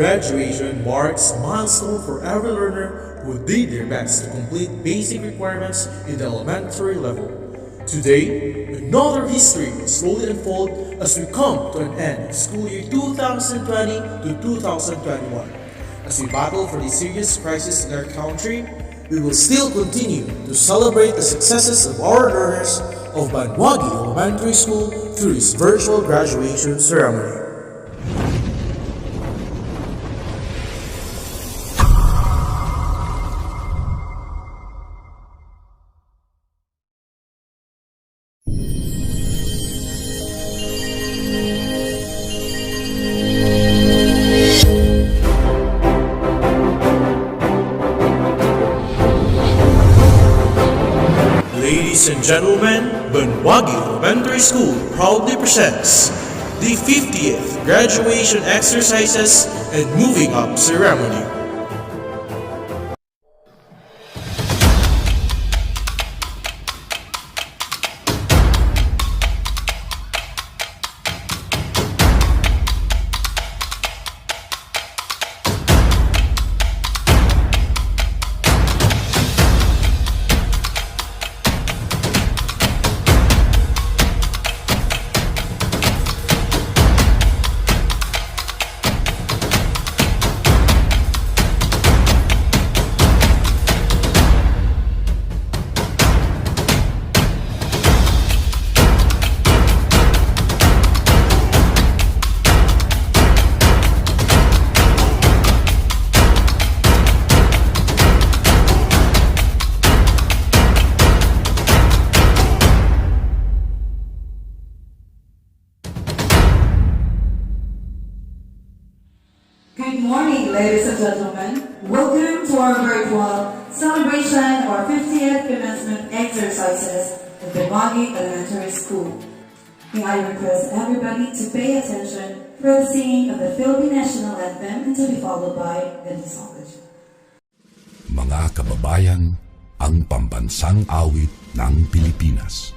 Graduation marks a milestone for every learner who did their best to complete basic requirements in the elementary level. Today, another history will slowly unfold as we come to an end of school year 2020 to 2021. As we battle for this serious crisis in our country, we will still continue to celebrate the successes of our learners of Banwague Elementary School through this virtual graduation ceremony. Ladies and gentlemen, Banwague Elementary School proudly presents the 50th graduation exercises and moving up ceremony. Good morning, ladies and gentlemen. Welcome to our virtual celebration of our 50th commencement exercises at Banwague Elementary School. May I request everybody to pay attention for the singing of the Philippine National Anthem and to be followed by the doxology. Mga kababayan, ang pambansang awit ng Pilipinas.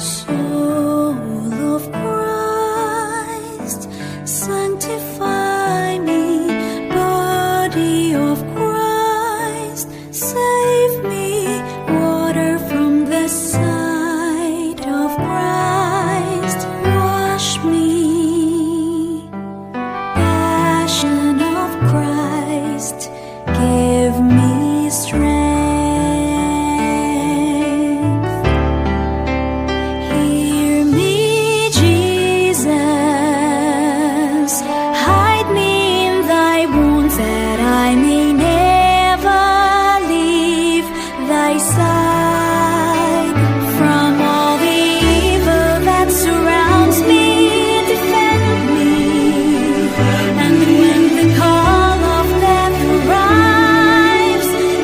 Soul of Christ, sanctify me. Body of Christ, save me. Water from the side of Christ, wash me. Passion of Christ, give me strength.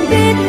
Bid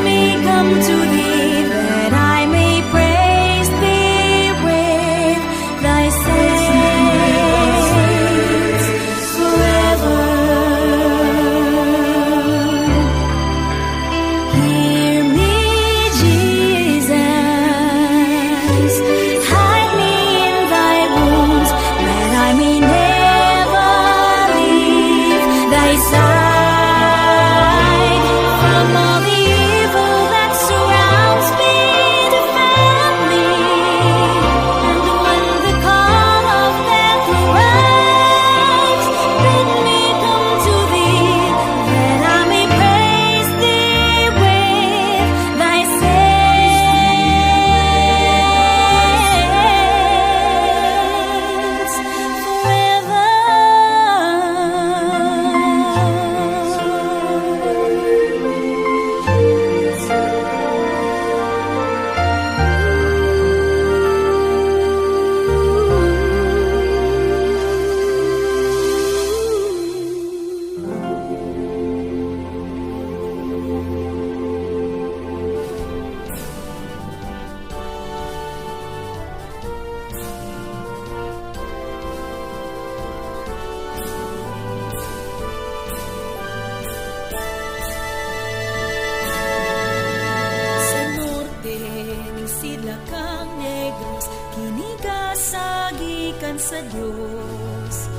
sa Dios.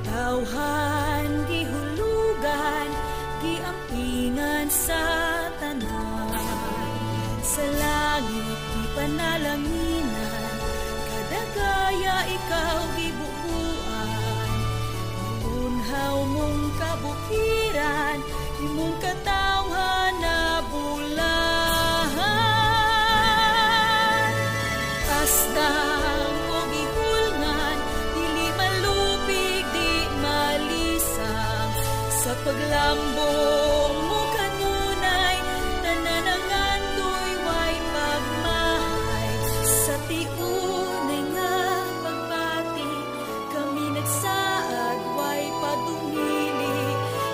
Tawhan, gihulugan, giampingan sa tanan. Sa langit, ipanalanginan, kadagaya ikaw gibubuan. Unhaw mong kabukiran, imong katawhan na bulahan. Astang o gihulngan, dili malupig, di malisang. Sa paglambong mo kanunay, tanan ang andoy way pagmahay. Sa tiunay nga pagbati, kami nagsaad way pagdumili.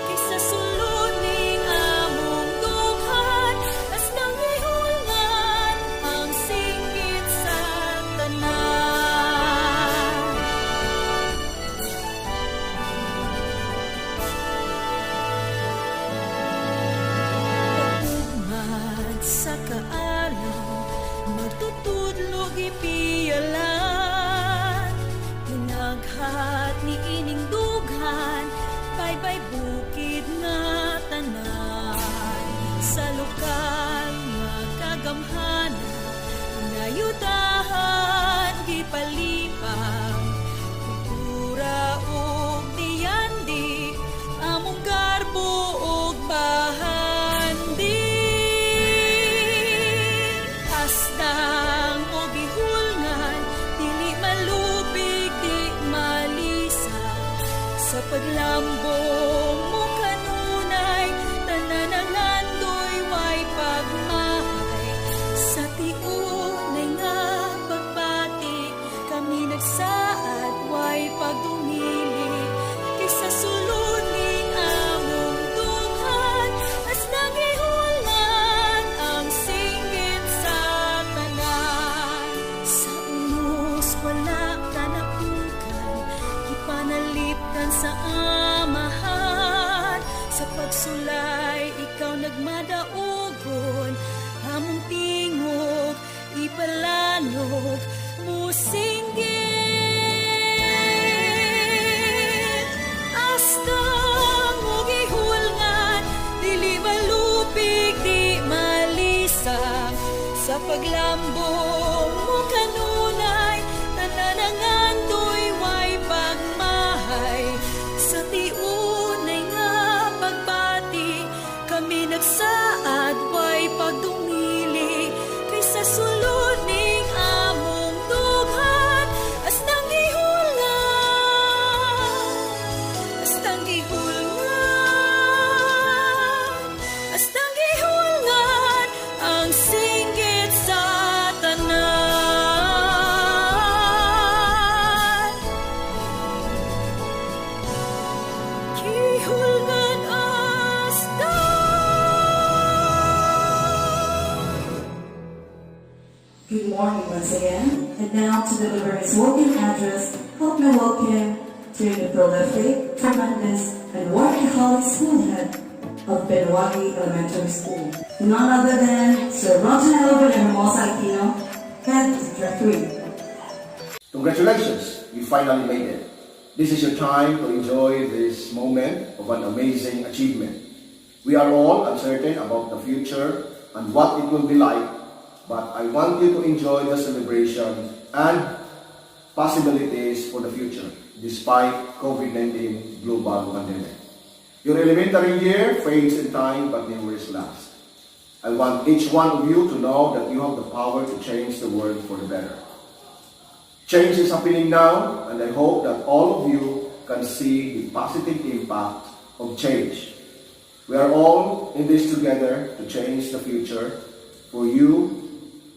Kaysa sulod ning among dughan, as nang ihulngan ang singkit sa tanan. Pagtugmad sa kaalam, magtutudlog ipiyalan. Pinaghat ni ining dughan, baybay bukid nga tanan. Sa lokal nga kagamhanan, nayutahan gipalipang. Kultura ug tiyandi, among garbo ug bahandi. Hastang o gihulngan, dili malupig, di malisang. Sa paglambong mo kanunay, tanan ang andoy way pagmahay. Sa tiunay nga pagpati, kami nagsaad way pagdumili. Kaysa sulod ning among dughan, as nang ihulngan ang singgit sa tanan. Sa unos wala ka napukan, ipanalipkan sa amahan. Sa pagsulay, ikaw nagmadaugon, among tingog, ipalanog, musinggit. Astang o gihulngan, dili malupig, di malisang. Sa paglambong mo kanunay, tanan ang andoy way pagmahay. Sa tiunay nga pagbati, kami nagsaad way pagdumili. Kaysa sulod ning among dughan, as nang ihulngan, as nang ihulngan, as nang ihulngan ang singgit sa tanan. Gihulngan asta. Good morning once again, and now to deliver his welcome address, help me welcome to the prolific, tremendous, and workaholic school head of Banwague Elementary School. None other than Sir Roger Elem and Hermosa Aquino, Head Directory. Congratulations, you finally made it. This is your time to enjoy this moment of an amazing achievement. We are all uncertain about the future and what it will be like, but I want you to enjoy the celebration and possibilities for the future despite COVID-19 global pandemic. Your elementary year fades in time, but memories last. I want each one of you to know that you have the power to change the world for the better. Change is happening now, and I hope that all of you can see the positive impact of change. We are all in this together to change the future for you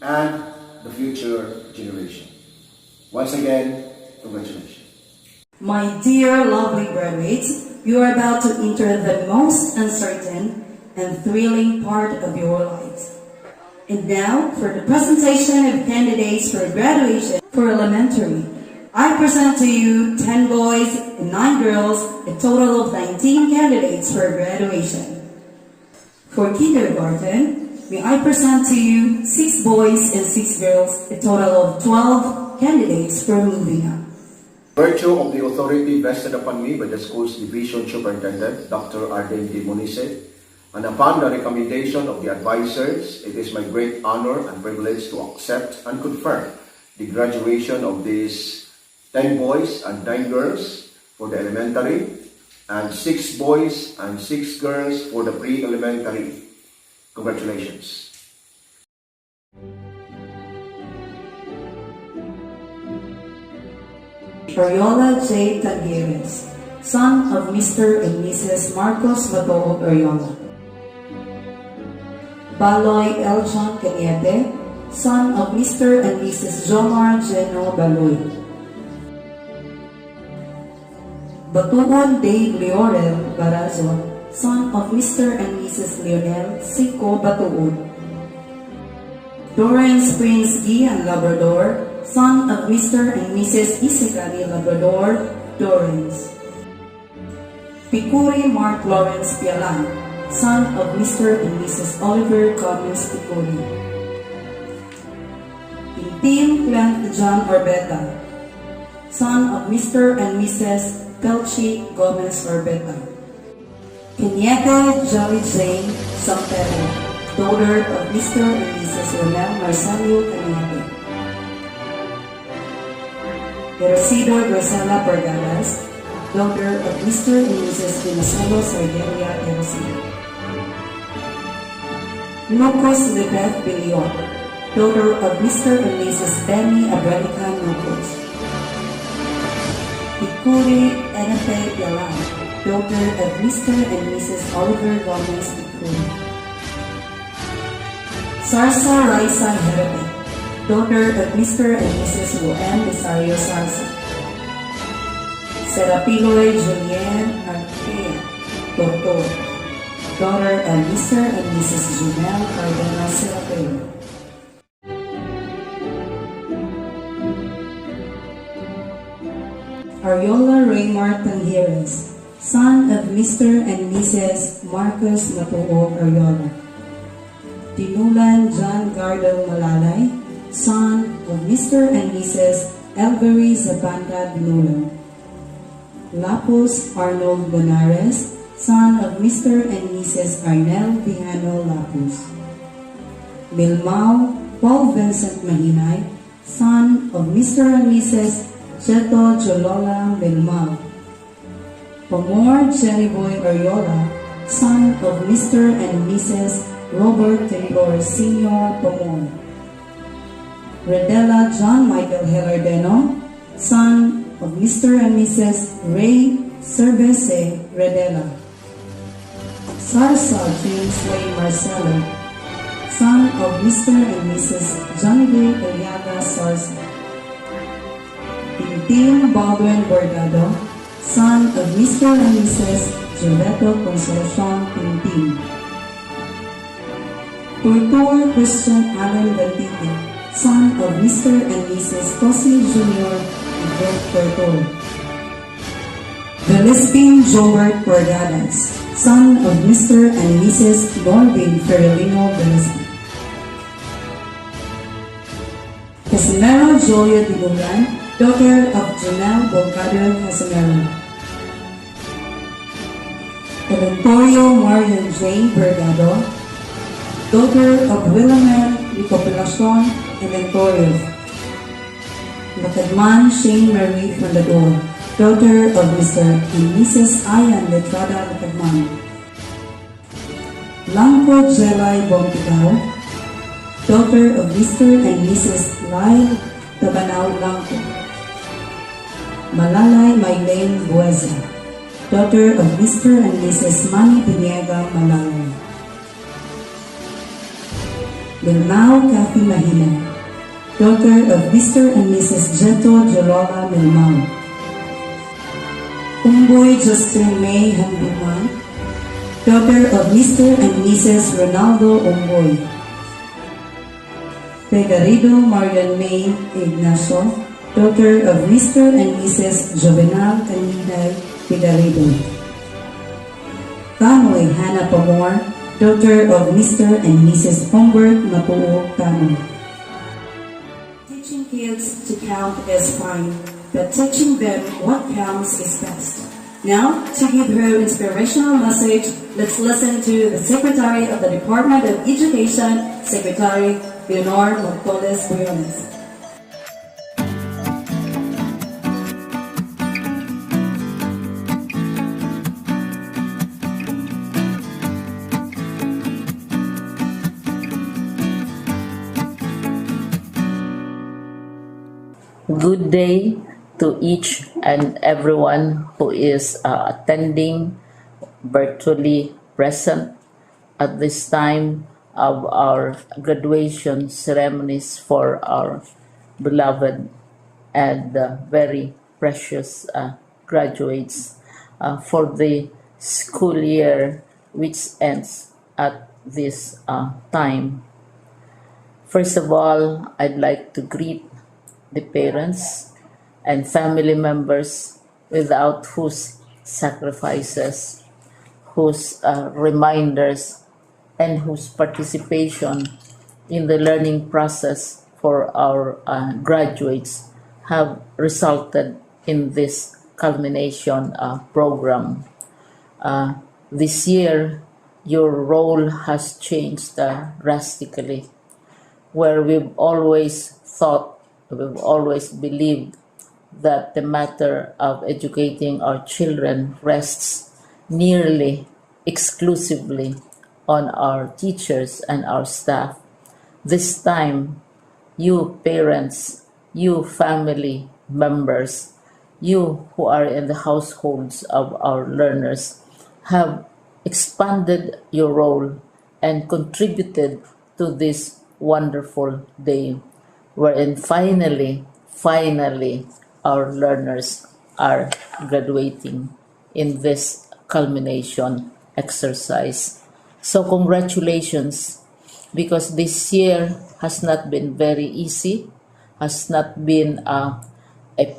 and the future generation. Once again, congratulations. My dear lovely graduates, you are about to enter the most uncertain and thrilling part of your lives. And now, for the presentation of candidates for graduation for elementary, I present to you 10 boys and 9 girls, a total of 19 candidates for graduation. For kindergarten, may I present to you 6 boys and 6 girls, a total of 12 candidates for moving up. Virtue of the authority vested upon me by the school's division superintendent, Dr. Arden D. Munice, and upon the recommendation of the advisors, it is my great honor and privilege to accept and confirm the graduation of these 10 boys and 9 girls for the elementary, and 6 boys and 6 girls for the pre-elementary. Congratulations. Oriola J. Tagueres, son of Mr. and Mrs. Marcos Matoo Oriola. Baloy L. John Cañete, son of Mr. and Mrs. Jomar Geno Baloy. Batuon Dave Leorel Barazon, son of Mr. and Mrs. Leonel Sico Batuon. Dorrance Prince Gian Labrador, son of Mr. and Mrs. Isigani Labrador, Dorrance. Picuri Mark Lawrence Pialan, son of Mr. and Mrs. Oliver Gomez Picuri. Pintin Clement John Orbeta, son of Mr. and Mrs. Pelchi Gomez Orbeta. Kenyete Jolly Jane Sampero, daughter of Mr. and Mrs. Ronel Marcelio Kenyete. Ercido Rosella Porgadas, daughter of Mr. and Mrs. Pinasolo Sardelia Ercido. Nocos Libeth Bilion, daughter of Mr. and Mrs. Benny Abrelica Nocos. Picuri Enefe Pialan, daughter of Mr. and Mrs. Oliver Gomez Picuri. Sarsa Raisa Herepe, daughter of Mr. and Mrs. Ruel Rosario Sarsa. Serapiloy Julien Arquea Tortor, daughter of Mr. and Mrs. Junel Cardena Serapilo. Ariola Raymar Tangiers, son of Mr. and Mrs. Marcos Matoo Ariola. Tinulan John Gardel Malalay, son of Mr. and Mrs. Elvery Zabanda Binulan. Lapus Arnold Bonares, son of Mr. and Mrs. Arnel Vihano Lapus. Milmao Paul Vincent Mahinay, son of Mr. and Mrs. Cheto Cholola Milmao. Pomor Jennyboy Ariola, son of Mr. and Mrs. Robert Taylor Sr. Pomor. Redella John Michael Helardeno, son of Mr. and Mrs. Ray Cervese Redella. Sarsa James Ray Marcelo, son of Mr. and Mrs. Johnny Ray Eliaga Sarsa. Tintin Baldwin Bordado, son of Mr. and Mrs. Gilberto Concepcion Tintin. Tortor Christian Allen Gandite, son of Mr. and Mrs. Tosi Jr. Yvette Tortor. Velispin Jobert Borgadas, son of Mr. and Mrs. Norvin Ferrelino Velispin. Casimero Julia Dilugan, daughter of Janelle Bolcado Casimero. Elentorio Marian Jane Bergado, daughter of William Nicopelacion Elentorio. Lakadman Shane Marie Fundador, daughter of Mr. and Mrs. Ayan Letrada Lakadman. Langko Jelay Bompitao, daughter of Mr. and Mrs. Lyle Tabanao Langko. Malalay Maylene Bueza, daughter of Mr. and Mrs. Manny Biniega Malalay. Milmao Kathy Mahina, daughter of Mr. and Mrs. Jeto Jolola Milmao. Umboy Justin May Handuman, daughter of Mr. and Mrs. Ronaldo Umboy. Pegarido Marian May Ignacio, daughter of Mr. and Mrs. Jovenal Caniday Pegarido. Tanoy Hannah Pamor, daughter of Mr. and Mrs. Humbert Matuo Tanoy. Teaching kids to count is fine, that teaching them what counts is best. Now, to give her inspirational message, let's listen to the Secretary of the Department of Education, Secretary Leonor Marcoles Briones. Good day to each and everyone who is attending virtually present at this time of our graduation ceremonies for our beloved and very precious graduates for the school year which ends at this time. First of all, I'd like to greet the parents and family members without whose sacrifices, whose reminders, and whose participation in the learning process for our graduates have resulted in this culmination program. This year, your role has changed drastically, where we've always believed that the matter of educating our children rests nearly exclusively on our teachers and our staff. This time, you parents, you family members, you who are in the households of our learners have expanded your role and contributed to this wonderful day, wherein finally, our learners are graduating in this culmination exercise. So congratulations, because this year has not been very easy, has not been a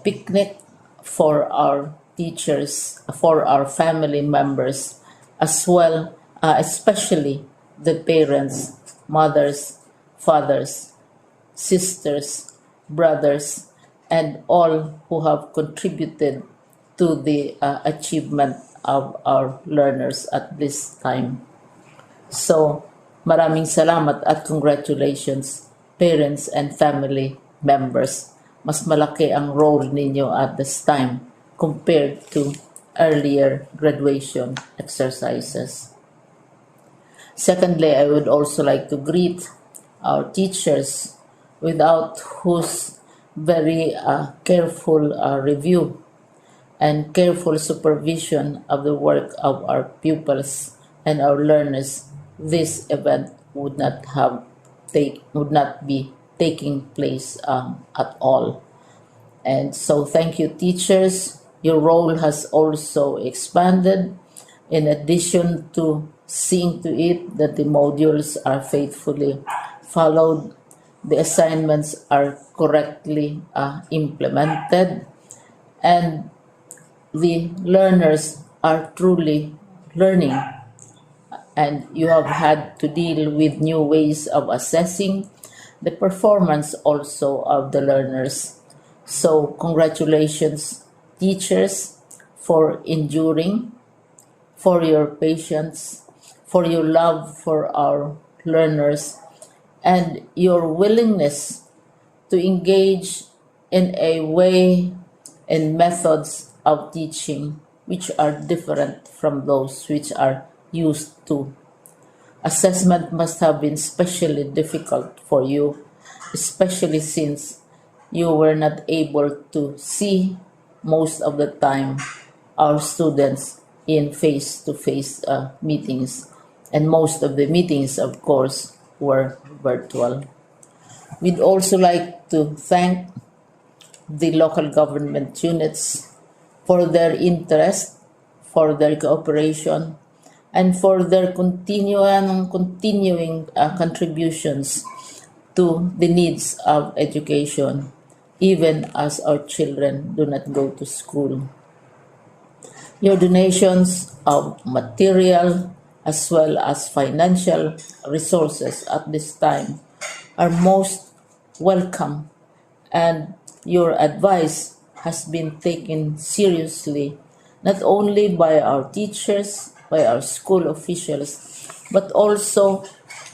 picnic for our teachers, for our family members, as well, especially the parents, mothers, fathers, sisters, brothers, and all who have contributed to the achievement of our learners at this time. So, maraming salamat at congratulations, parents and family members. Mas malaki ang role ninyo at this time compared to earlier graduation exercises. Secondly, I would also like to greet our teachers, without whose very careful review and careful supervision of the work of our pupils and our learners, this event would not be taking place at all. And so thank you, teachers. Your role has also expanded, in addition to seeing to it that the modules are faithfully followed, the assignments are correctly implemented, and the learners are truly learning. And you have had to deal with new ways of assessing the performance also of the learners. So congratulations, teachers, for enduring, for your patience, for your love for our learners, and your willingness to engage in a way and methods of teaching which are different from those which are used to. Assessment must have been especially difficult for you, especially since you were not able to see most of the time our students in face-to-face meetings, and most of the meetings, of course, were virtual. We'd also like to thank the local government units for their interest, for their cooperation, and for their continuing contributions to the needs of education, even as our children do not go to school. Your donations of material as well as financial resources at this time are most welcome, and your advice has been taken seriously not only by our teachers, by our school officials, but also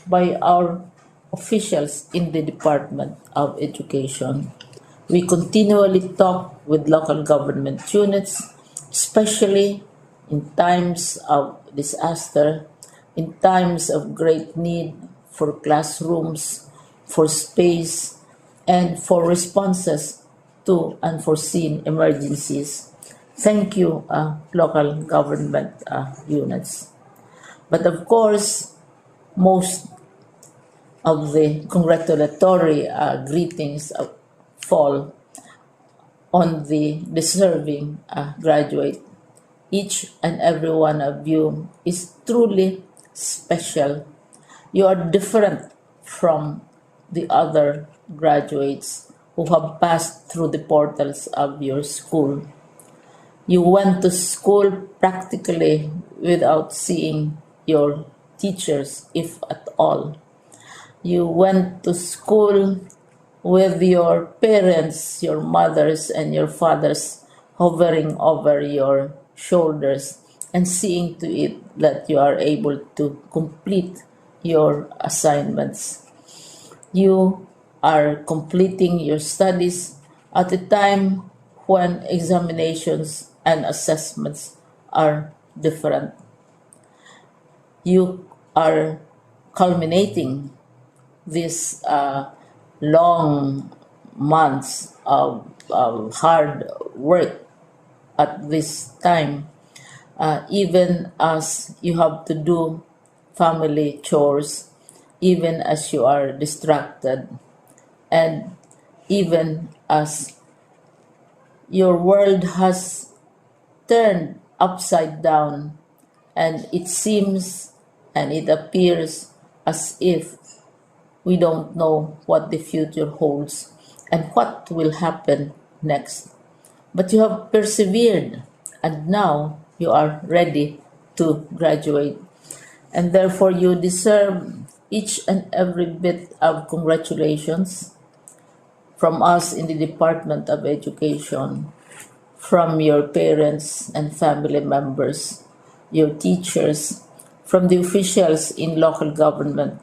by our officials in the Department of Education. We continually talk with local government units, especially in times of disaster, in times of great need for classrooms, for space, and for responses to unforeseen emergencies. Thank you, local government units. But of course, most of the congratulatory greetings fall on the deserving graduate. Each and every one of you is truly special. You are different from the other graduates who have passed through the portals of your school. You went to school practically without seeing your teachers, if at all. You went to school with your parents, your mothers, and your fathers hovering over your shoulders and seeing to it that you are able to complete your assignments. You are completing your studies at a time when examinations and assessments are different. You are culminating these long months of hard work at this time, even as you have to do family chores, even as you are distracted, and even as your world has turned upside down, and it seems and it appears as if we don't know what the future holds and what will happen next. But you have persevered, and now you are ready to graduate. And therefore, you deserve each and every bit of congratulations from us in the Department of Education, from your parents and family members, your teachers, from the officials in local government,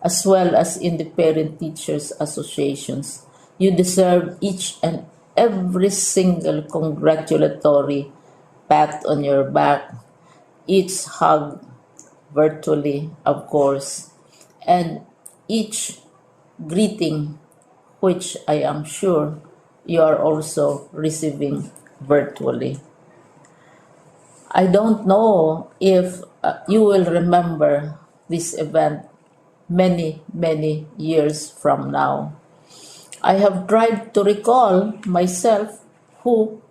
as well as in the parent teachers associations. You deserve each and every single congratulatory pat on your back, each hug virtually, of course, and each greeting, which I am sure you are also receiving virtually. I don't know if you will remember this event many, many years from now. I have tried to recall myself who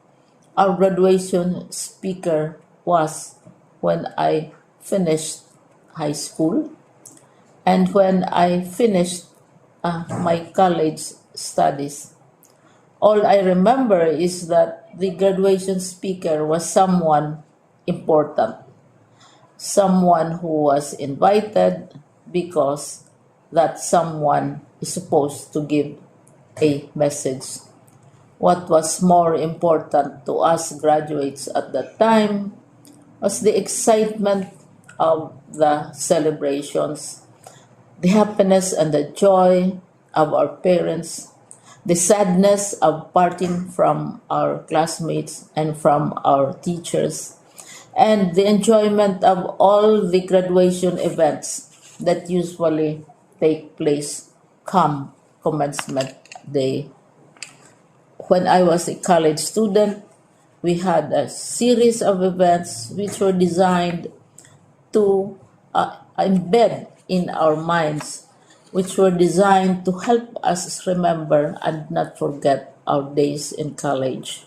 our graduation speaker was when I finished high school and when I finished my college studies. All I remember is that the graduation speaker was someone important, someone who was invited because that someone is supposed to give a message. What was more important to us graduates at that time was the excitement of the celebrations, the happiness and the joy of our parents, the sadness of parting from our classmates and from our teachers, and the enjoyment of all the graduation events that usually take place come commencement day. When I was a college student, we had a series of events which were designed to embed in our minds, which were designed to help us remember and not forget our days in college.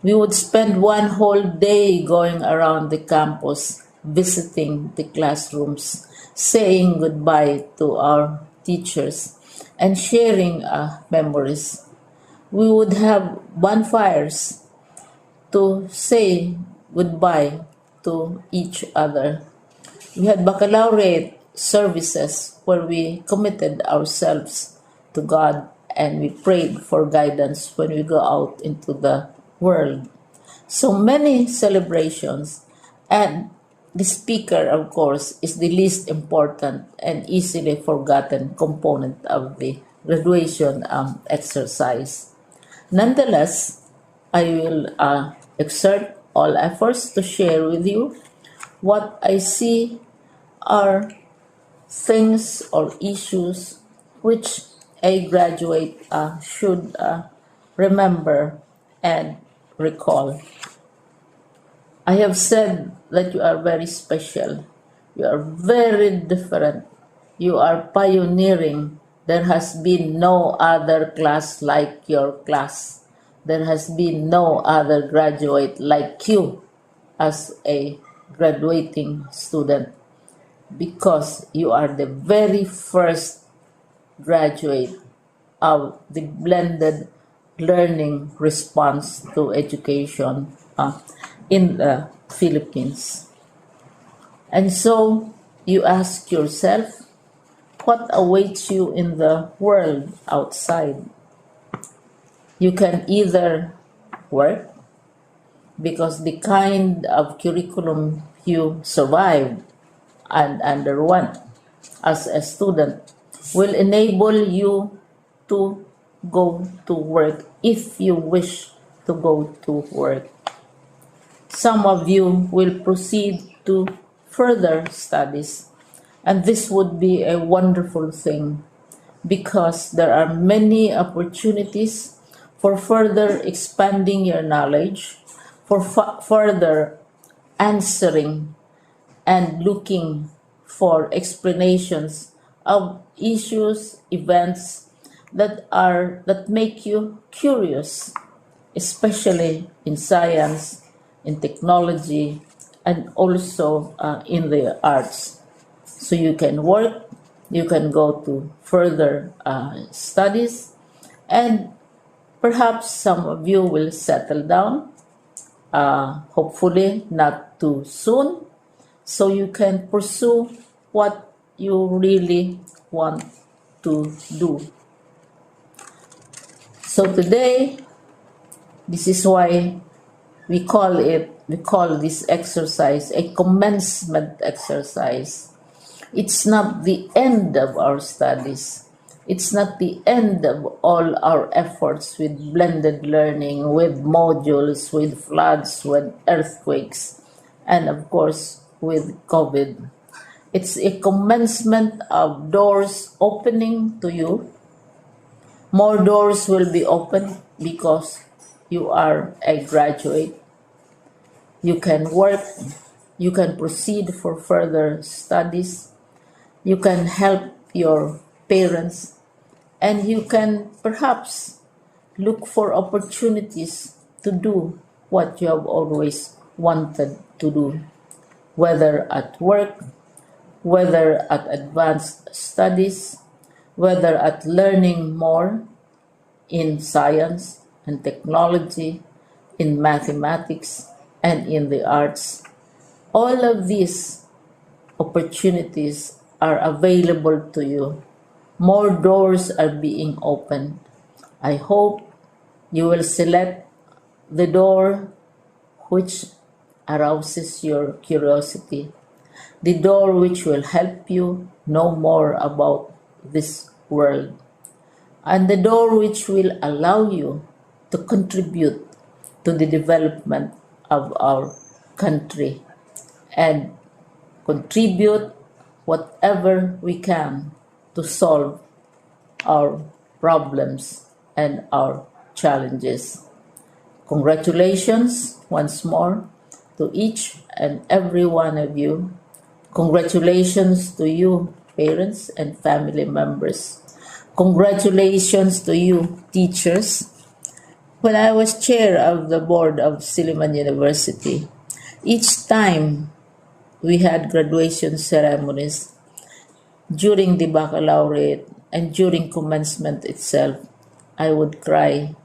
We would spend one whole day going around the campus, visiting the classrooms, saying goodbye to our teachers, and sharing memories. We would have bonfires to say goodbye to each other. We had baccalaureate services where we committed ourselves to God and we prayed for guidance when we go out into the world. So many celebrations, and the speaker, of course, is the least important and easily forgotten component of the graduation exercise. Nonetheless, I will exert all efforts to share with you what I see are things or issues which a graduate should remember and recall. I have said that you are very special. You are very different. You are pioneering. There has been no other class like your class. There has been no other graduate like you as a graduating student, because you are the very first graduate of the blended learning response to education in the Philippines. And so you ask yourself, what awaits you in the world outside? You can either work, because the kind of curriculum you survived and underwent as a student will enable you to go to work if you wish to go to work. Some of you will proceed to further studies, and this would be a wonderful thing, because there are many opportunities for further expanding your knowledge, for further answering and looking for explanations of issues, events that make you curious, especially in science, in technology, and also in the arts. So you can work, you can go to further studies, and perhaps some of you will settle down, hopefully not too soon, so you can pursue what you really want to do. So today, this is why we call this exercise a commencement exercise. It's not the end of our studies. It's not the end of all our efforts with blended learning, with modules, with floods, with earthquakes, and of course with COVID. It's a commencement of doors opening to you. More doors will be opened because you are a graduate. You can work, you can proceed for further studies, you can help your parents, and you can perhaps look for opportunities to do what you have always wanted to do, whether at work, whether at advanced studies, whether at learning more in science and technology, in mathematics, and in the arts. All of these opportunities are available to you. More doors are being opened. I hope you will select the door which arouses your curiosity, the door which will help you know more about this world, and the door which will allow you to contribute to the development of our country and contribute whatever we can to solve our problems and our challenges. Congratulations once more to each and every one of you. Congratulations to you, parents and family members. Congratulations to you, teachers. When I was chair of the board of Silliman University, each time we had graduation ceremonies during the baccalaureate and during commencement itself, I would cry.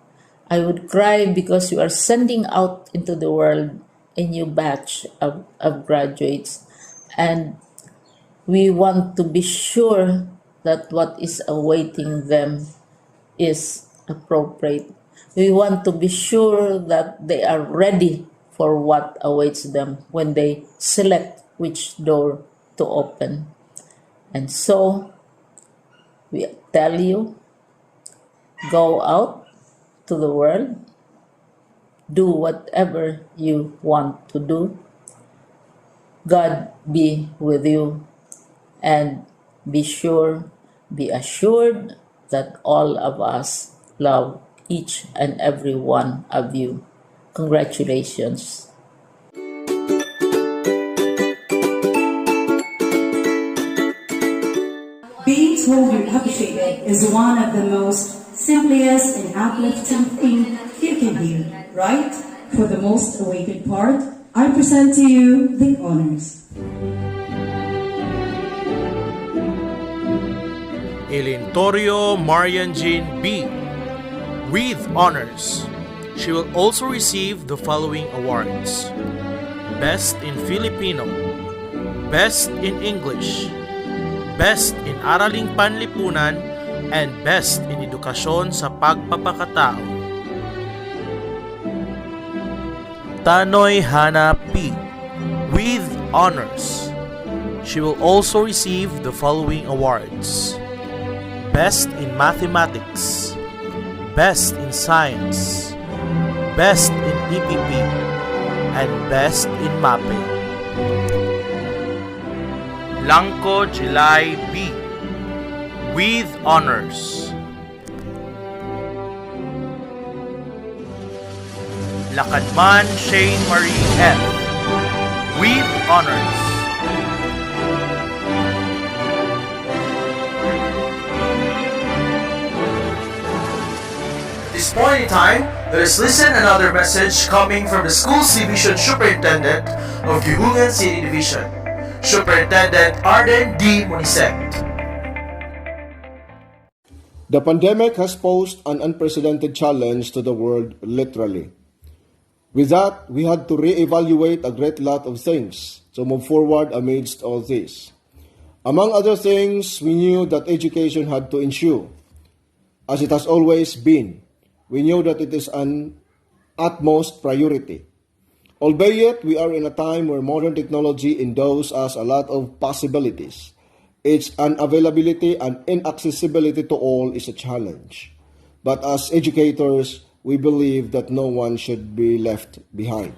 I would cry because you are sending out into the world a new batch of graduates, and we want to be sure that what is awaiting them is appropriate. We want to be sure that they are ready for what awaits them when they select which door to open. And so, we tell you, go out to the world, do whatever you want to do. God be with you, and be assured that all of us love each and every one of you. Congratulations. Being told you're appreciated is one of the most simplest and uplifting thing you can hear, right? For the most awakened part, I present to you the honors. Elentorio Marian Jean B. with honors. She will also receive the following awards: Best in Filipino, Best in English, Best in Araling Panlipunan, and Best in Edukasyon sa Pagpapakatao. Tanoy Hana P. with honors. She will also receive the following awards: Best in Mathematics, Best in Science, Best in EPP, and Best in Mapping. Langko July B. with honors. Lakadman Shane Marie F. with honors. At this point in time, let us listen another message coming from the school's division superintendent of Gihungan City Division, Superintendent Arden D. Monisect. The pandemic has posed an unprecedented challenge to the world, literally. With that, we had to re-evaluate a great lot of things to move forward amidst all this. Among other things, we knew that education had to ensure, as it has always been. We knew that it is an utmost priority. Albeit we are in a time where modern technology endows us a lot of possibilities, its unavailability and inaccessibility to all is a challenge. But as educators, we believe that no one should be left behind.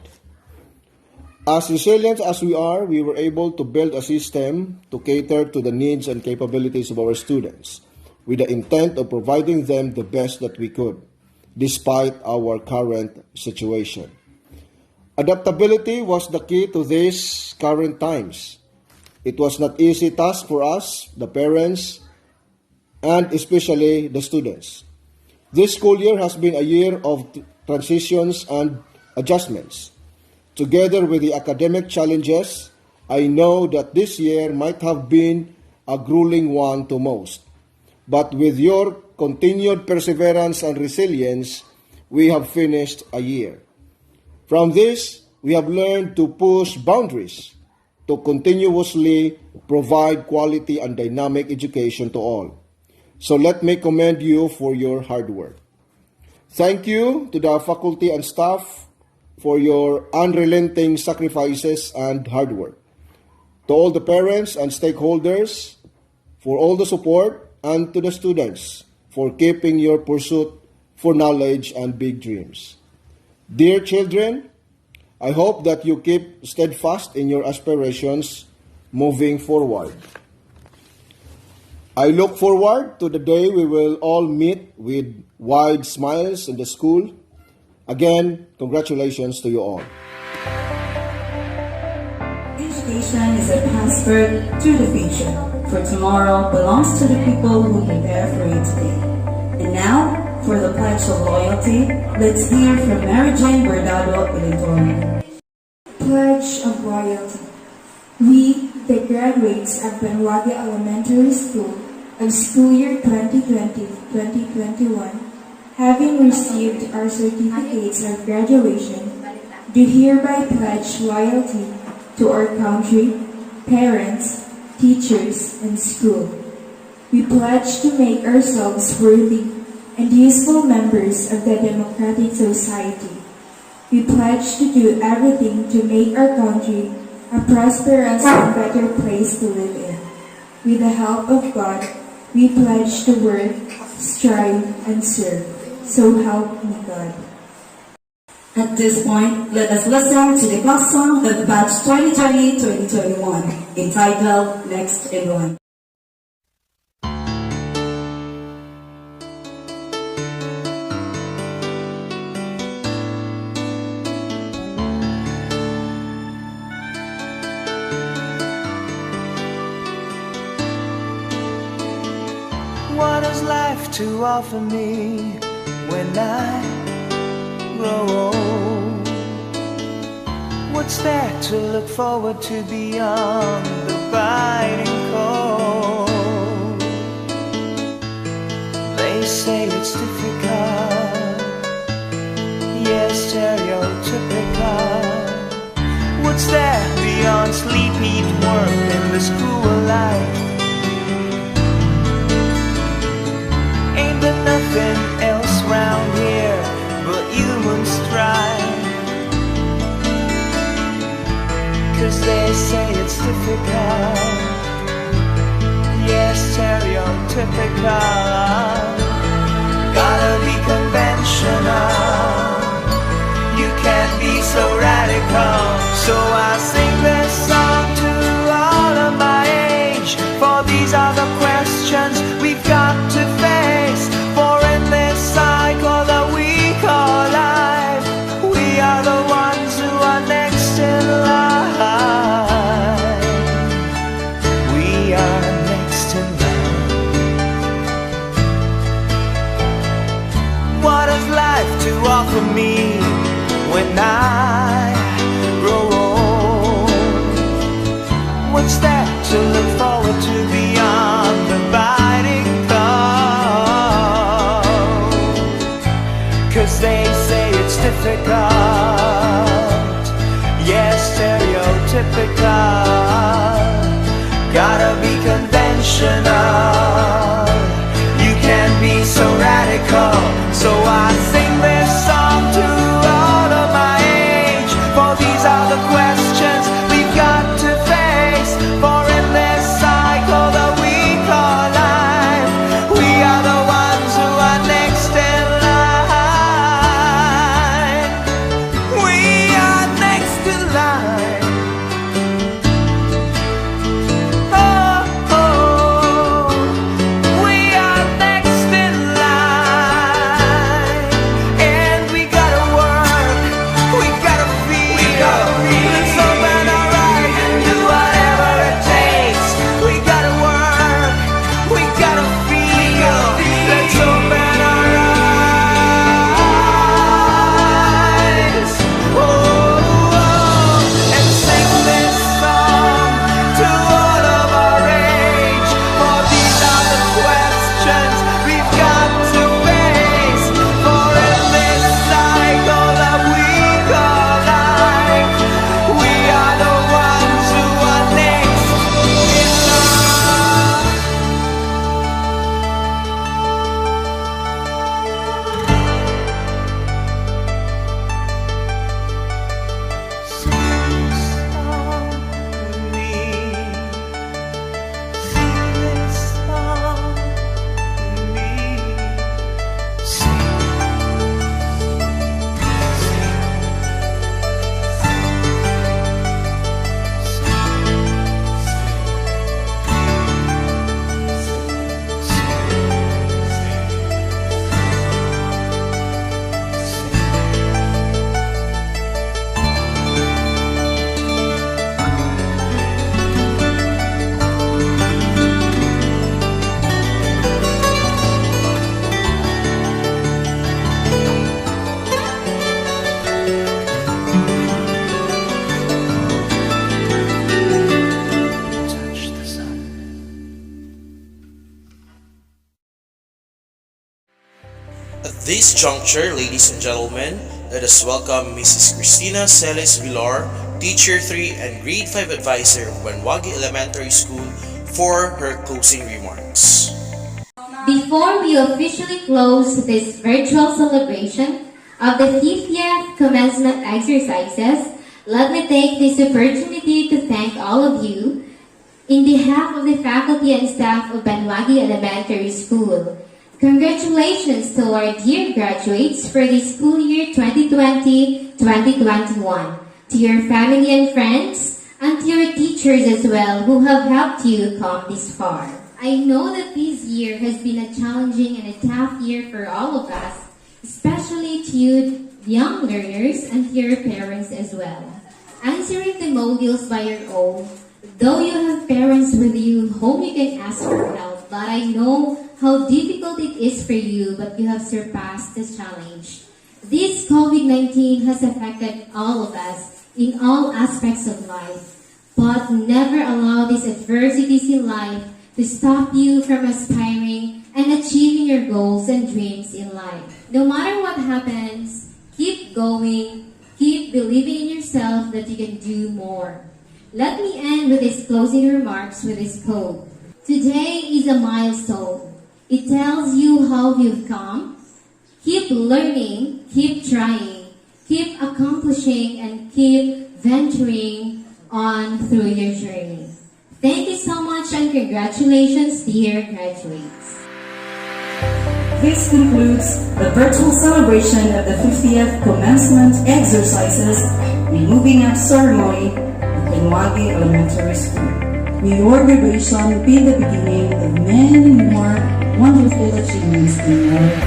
As resilient as we are, we were able to build a system to cater to the needs and capabilities of our students, with the intent of providing them the best that we could, despite our current situation. Adaptability was the key to these current times. It was not easy task for us, the parents, and especially the students. This school year has been a year of transitions and adjustments. Together with the academic challenges, I know that this year might have been a grueling one to most. But with your continued perseverance and resilience, we have finished a year. From this, we have learned to push boundaries, to continuously provide quality and dynamic education to all. So let me commend you for your hard work. Thank you to the faculty and staff for your unrelenting sacrifices and hard work. To all the parents and stakeholders for all the support, and to the students for keeping your pursuit for knowledge and big dreams. Dear children, I hope that you keep steadfast in your aspirations moving forward. I look forward to the day we will all meet with wide smiles in the school. Again, congratulations to you all. Education is a passport to the future, for tomorrow belongs to the people who prepare for it today. And now, for the pledge of loyalty, let's hear from Mary Jane Bordado Elentorio. Pledge of Loyalty. We, the graduates of Banwague Elementary School of school year 2020-2021, having received our certificates of graduation, do hereby pledge loyalty to our country, parents, teachers, and school. We pledge to make ourselves worthy and useful members of the democratic society. We pledge to do everything to make our country a prosperous and better place to live in. With the help of God, we pledge to work, strive, and serve. So help me God. At this point, let us listen to the class song of batch 2020-2021, entitled Next in Line. What has life to offer me when I grow old? What's there to look forward to beyond the biting cold? They say it's difficult, yes, stereotypical. What's there beyond sleep, eat, work in this cruel life? Ain't there nothing else round here but human strife? 'Cause they say it's difficult, yes, stereotypical. Gotta be conventional, you can't be so radical. So I sing this song to all of my age, for these are the questions we've got to face. For in this cycle that we call life, we are the ones who are next in line. We are next in line. What has life to offer me when I grow old? What's there to look forward to beyond the biting cold? 'Cause they say it's difficult, yes, stereotypical. Gotta be conventional, you can't be so radical. So I sing this song to all of my age, for these are the questions we've got to face. For in this cycle that we call life, we are the ones who are next in line. We are next in line. Oh, oh, we are next in line. And we gotta work, we gotta feel, let's open our eyes and do whatever it takes. We gotta work, we gotta feel, let's open our eyes. Oh, oh, and sing this song to all of our age, for these are the questions we've got to face. For in this cycle that we call life, we are the ones who are next in line. Sing this song with me. Sing this song with me. Sing. Touch the sun. At this juncture, ladies and gentlemen, let us welcome Mrs. Cristina Celis Villar, Teacher 3 and Grade 5 Advisor of Banwague Elementary School, for her closing remarks. Before Before we officially close this virtual celebration of the 50th commencement exercises, let me take this opportunity to thank all of you in behalf of the faculty and staff of Banwague Elementary School. Congratulations to our dear graduates for the school year 2020-2021, to your family and friends, and to your teachers as well who have helped you come this far. I know that this year has been a challenging and a tough year for all of us, especially to you young learners and to your parents as well. Answering the modules by your own, though you have parents with you whom you can ask for help, but I know how difficult it is for you, but you have surpassed the challenge. This COVID-19 has affected all of us in all aspects of life, but never allow these adversities in life to stop you from aspiring and achieving your goals and dreams in life. No matter what happens, keep going, keep believing in yourself that you can do more. Let me end with these closing remarks with this quote. Today is a milestone. It tells you how you've come. Keep learning, keep trying, keep accomplishing, and keep venturing on through your journey. Thank you so much and congratulations, dear graduates. This concludes the virtual celebration of the 50th commencement exercises and moving up ceremony at Banwague Elementary School. May your graduation be the beginning of many more wonderful achievements in life.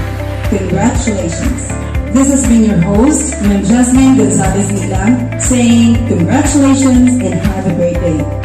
Congratulations. This has been your host, Ma'am Jasmine Gonzalez Elem, saying congratulations and have a great day.